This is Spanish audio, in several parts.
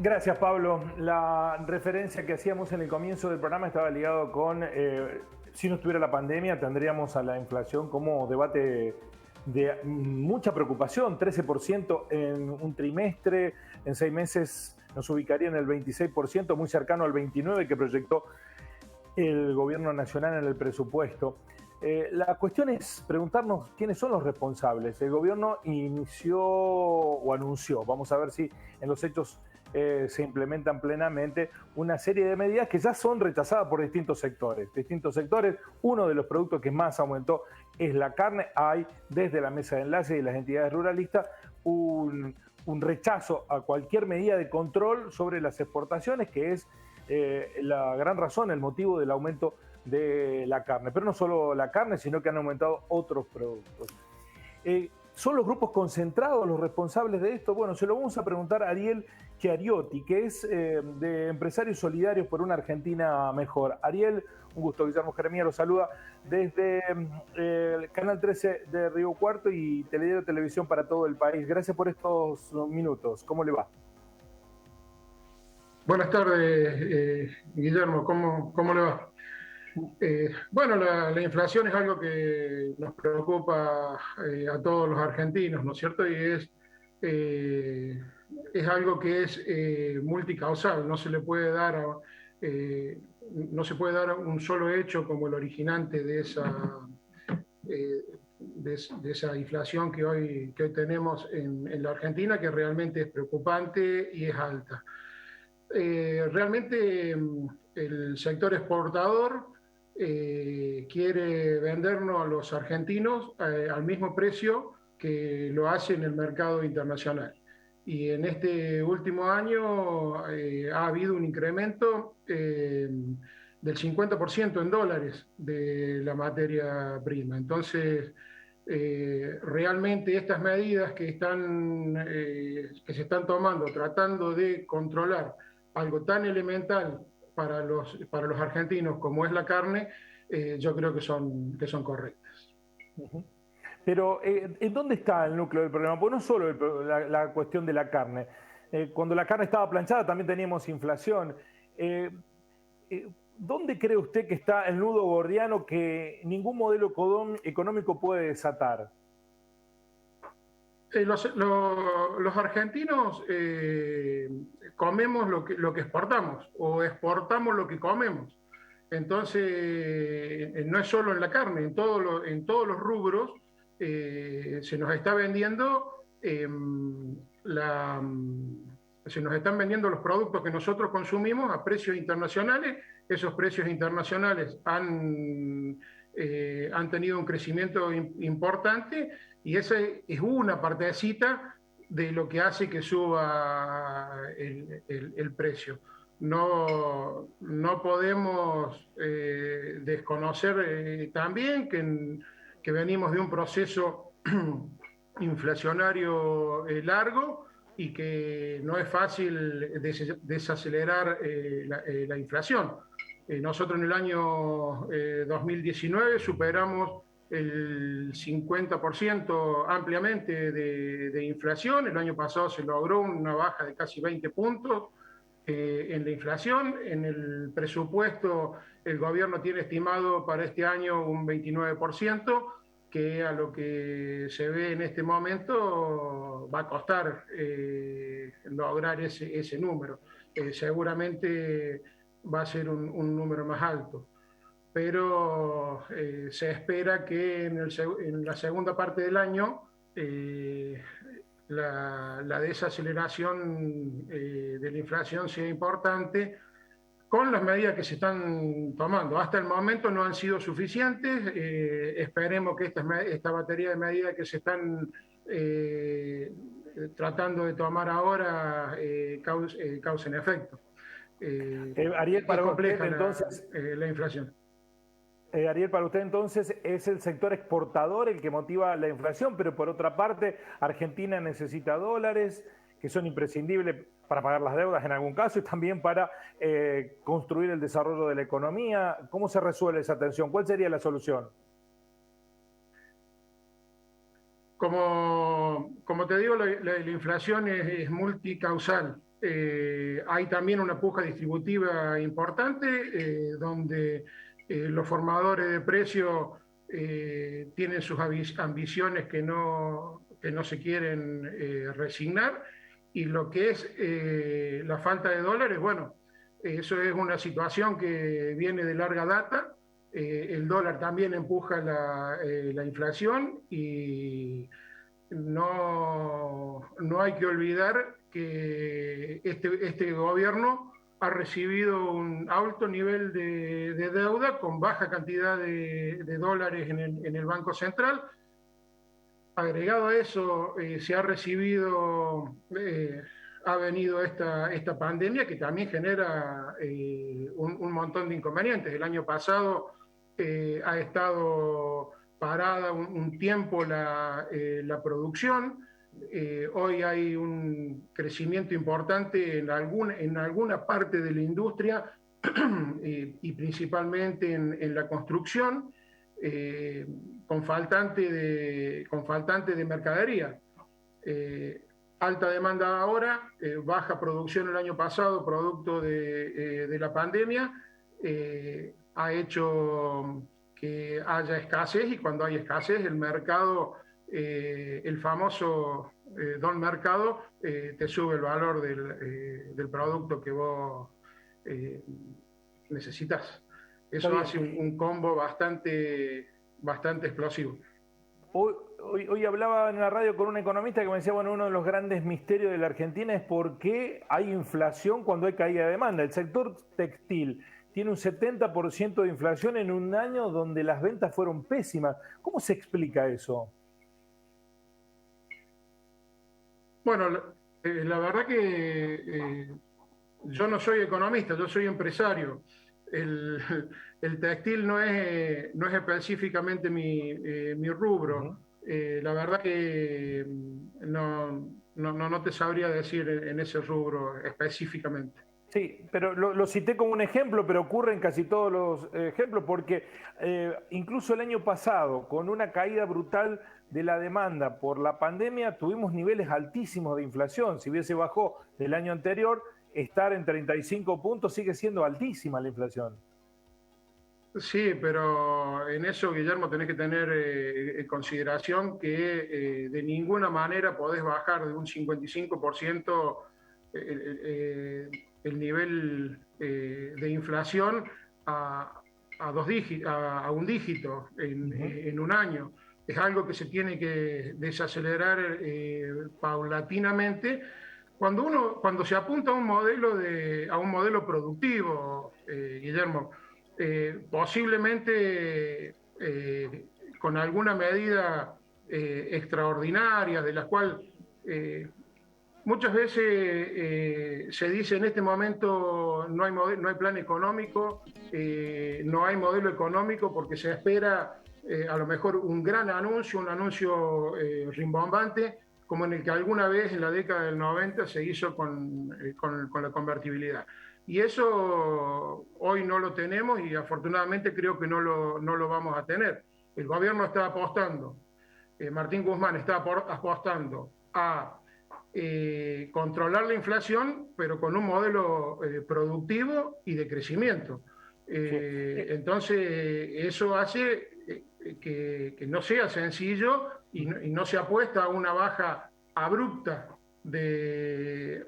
Gracias, Pablo. La referencia que hacíamos en el comienzo del programa estaba ligado con, si no estuviera la pandemia, tendríamos a la inflación como debate de mucha preocupación, 13% en un trimestre, en 6 meses nos ubicaría en el 26%, muy cercano al 29% que proyectó el gobierno nacional en el presupuesto. La cuestión es preguntarnos quiénes son los responsables. El gobierno inició o anunció, vamos a ver si en los hechos se implementan plenamente, una serie de medidas que ya son rechazadas por distintos sectores. Uno de los productos que más aumentó es la carne. Hay desde la mesa de enlace y las entidades ruralistas un rechazo a cualquier medida de control sobre las exportaciones, que es la gran razón, el motivo del aumento de la carne. Pero no solo la carne, sino que han aumentado otros productos. ¿Son los grupos concentrados los responsables de esto? Bueno, se lo vamos a preguntar a Ariel Chiariotti, que es de Empresarios Solidarios por una Argentina Mejor. Ariel, un gusto. Guillermo Jeremía lo saluda desde el Canal 13 de Río Cuarto y Telediario Televisión para todo el país. Gracias por estos minutos. ¿Cómo le va? Buenas tardes, Guillermo. ¿Cómo le va? Bueno, la inflación es algo que nos preocupa a todos los argentinos, ¿no es cierto? Y es algo que es multicausal, no se le puede dar eh, no se puede dar un solo hecho como el originante de esa inflación que hoy tenemos en la Argentina, que realmente es preocupante y es alta. Realmente el sector exportador quiere vendernos a los argentinos al mismo precio que lo hace en el mercado internacional. Y en este último año ha habido un incremento del 50% en dólares de la materia prima. Entonces, realmente estas medidas que se están tomando, tratando de controlar algo tan elemental para los argentinos como es la carne, yo creo que son correctas. Pero, ¿en dónde está el núcleo del problema? Pues no solo la cuestión de la carne. Cuando la carne estaba planchada también teníamos inflación. Eh, ¿Dónde cree usted que está el nudo gordiano que ningún modelo económico puede desatar? Los argentinos comemos lo que exportamos o exportamos lo que comemos. Entonces, no es solo en la carne, en todos los rubros se nos está vendiendo se nos están vendiendo los productos que nosotros consumimos a precios internacionales. Esos precios internacionales han tenido un crecimiento importante y esa es una partecita de lo que hace que suba el precio. No podemos desconocer también que venimos de un proceso inflacionario largo y que no es fácil desacelerar la inflación. Nosotros en el año 2019 superamos el 50% ampliamente de inflación. El año pasado se logró una baja de casi 20 puntos en la inflación. En el presupuesto el gobierno tiene estimado para este año un 29%, que a lo que se ve en este momento va a costar lograr ese número. Seguramente va a ser un número más alto, pero se espera que en la segunda parte del año la desaceleración de la inflación sea importante con las medidas que se están tomando. Hasta el momento no han sido suficientes. Esperemos que esta batería de medidas que se están tratando de tomar ahora causen efecto. Ariel, Es para usted compleja entonces, la inflación. Ariel, para usted entonces es el sector exportador el que motiva la inflación, pero por otra parte Argentina necesita dólares que son imprescindibles para pagar las deudas en algún caso y también para construir el desarrollo de la economía. ¿Cómo se resuelve esa tensión? ¿Cuál sería la solución? Como te digo, la inflación es multicausal. hay también una puja distributiva importante, donde los formadores de precios tienen sus ambiciones que no se quieren resignar, y lo que es la falta de dólares, bueno, eso es una situación que viene de larga data. El dólar también empuja la inflación, y no hay que olvidar que este gobierno ha recibido un alto nivel de deuda con baja cantidad de dólares en el Banco Central. Agregado a eso, se ha recibido, ha venido esta pandemia, que también genera un montón de inconvenientes. El año pasado ha estado parada un tiempo la producción. Hoy hay un crecimiento importante en alguna parte de la industria y principalmente en la construcción, con faltante de mercadería. Alta demanda ahora, baja producción el año pasado producto de la pandemia, ha hecho que haya escasez, y cuando hay escasez el mercado, el famoso don mercado, te sube el valor del producto que vos necesitas. Eso hace un combo bastante explosivo. Hoy hablaba en la radio con un economista que me decía, bueno, uno de los grandes misterios de la Argentina es por qué hay inflación cuando hay caída de demanda. El sector textil tiene un 70% de inflación en un año donde las ventas fueron pésimas. ¿Cómo se explica eso? Bueno, la verdad que yo no soy economista, yo soy empresario. El textil no es específicamente mi rubro. Uh-huh. La verdad que no te sabría decir en ese rubro específicamente. Sí, pero lo cité como un ejemplo, pero ocurre en casi todos los ejemplos, porque incluso el año pasado, con una caída brutal de la demanda por la pandemia, tuvimos niveles altísimos de inflación. Si bien se bajó del año anterior, estar en 35 puntos sigue siendo altísima la inflación. Sí, pero en eso, Guillermo, tenés que tener en consideración que de ninguna manera podés bajar de un 55% el nivel de inflación a un dígito en un año. Es algo que se tiene que desacelerar paulatinamente. Cuando se apunta a un modelo productivo, Guillermo, posiblemente con alguna medida extraordinaria, de la cual muchas veces se dice en este momento no hay plan económico, no hay modelo económico, porque se espera a lo mejor un gran anuncio, un anuncio rimbombante, como en el que alguna vez en la década del 90 se hizo con la convertibilidad. Y eso hoy no lo tenemos, y afortunadamente creo que no lo vamos a tener. El gobierno está apostando, Martín Guzmán está apostando a controlar la inflación, pero con un modelo productivo y de crecimiento. Entonces, eso hace que no sea sencillo y no se apuesta a una baja abrupta de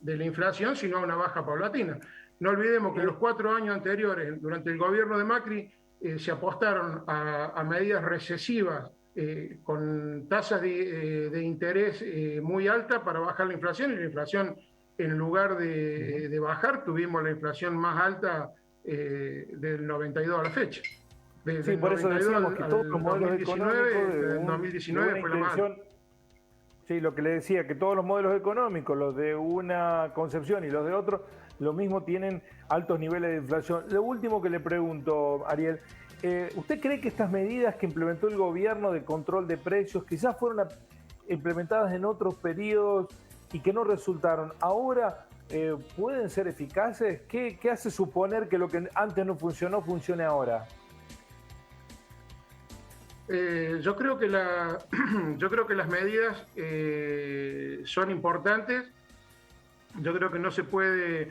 la inflación, sino a una baja paulatina. No olvidemos que los 4 años anteriores, durante el gobierno de Macri, se apostaron a medidas recesivas con tasas de interés muy altas para bajar la inflación, y la inflación, en lugar de bajar, tuvimos la inflación más alta del 92 a la fecha. Sí, por eso decíamos que todos los modelos económicos de 2019 fue la más alta. Sí, lo que le decía, que todos los modelos económicos, los de una concepción y los de otro, lo mismo, tienen altos niveles de inflación. Lo último que le pregunto, Ariel, ¿usted cree que estas medidas que implementó el gobierno de control de precios quizás fueron implementadas en otros periodos y que no resultaron, ahora pueden ser eficaces? ¿Qué hace suponer que lo que antes no funcionó, funcione ahora? Yo creo que las medidas son importantes, Yo creo que no se puede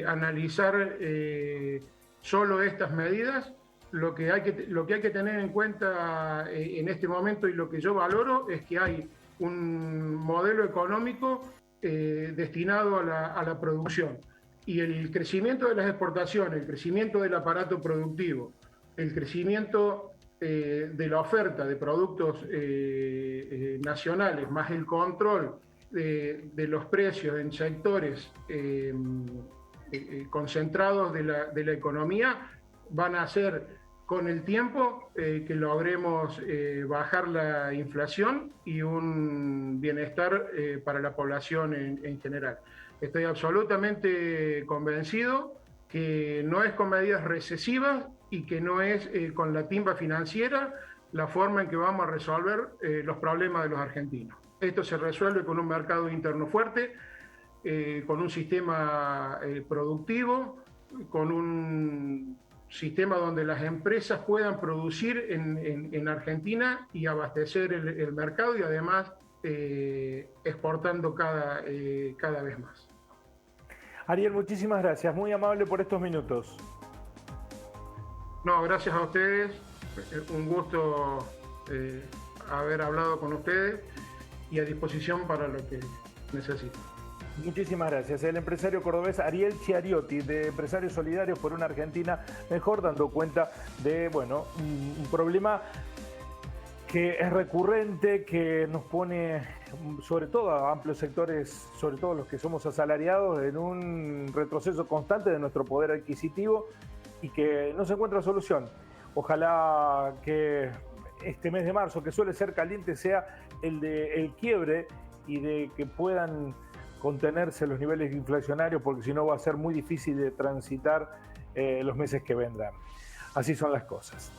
analizar solo estas medidas. Lo que hay que tener en cuenta en este momento, y lo que yo valoro, es que hay un modelo económico destinado a la producción. Y el crecimiento de las exportaciones, el crecimiento del aparato productivo, el crecimiento de la oferta de productos nacionales, más el control de los precios en sectores concentrados de la economía, van a hacer con el tiempo que logremos bajar la inflación y un bienestar para la población en general. Estoy absolutamente convencido que no es con medidas recesivas y que no es con la timba financiera la forma en que vamos a resolver los problemas de los argentinos. Esto se resuelve con un mercado interno fuerte, con un sistema productivo, con un sistema donde las empresas puedan producir en Argentina y abastecer el mercado, y además exportando cada vez más. Ariel, muchísimas gracias, muy amable por estos minutos. No, gracias a ustedes, un gusto haber hablado con ustedes y a disposición para lo que necesiten. Muchísimas gracias. El empresario cordobés Ariel Chiariotti, de Empresarios Solidarios por una Argentina Mejor, dando cuenta de, bueno, un problema que es recurrente, que nos pone, sobre todo a amplios sectores, sobre todo los que somos asalariados, en un retroceso constante de nuestro poder adquisitivo y que no se encuentra solución. Ojalá que este mes de marzo, que suele ser caliente, sea el quiebre y de que puedan contenerse los niveles inflacionarios, porque si no va a ser muy difícil de transitar los meses que vendrán. Así son las cosas.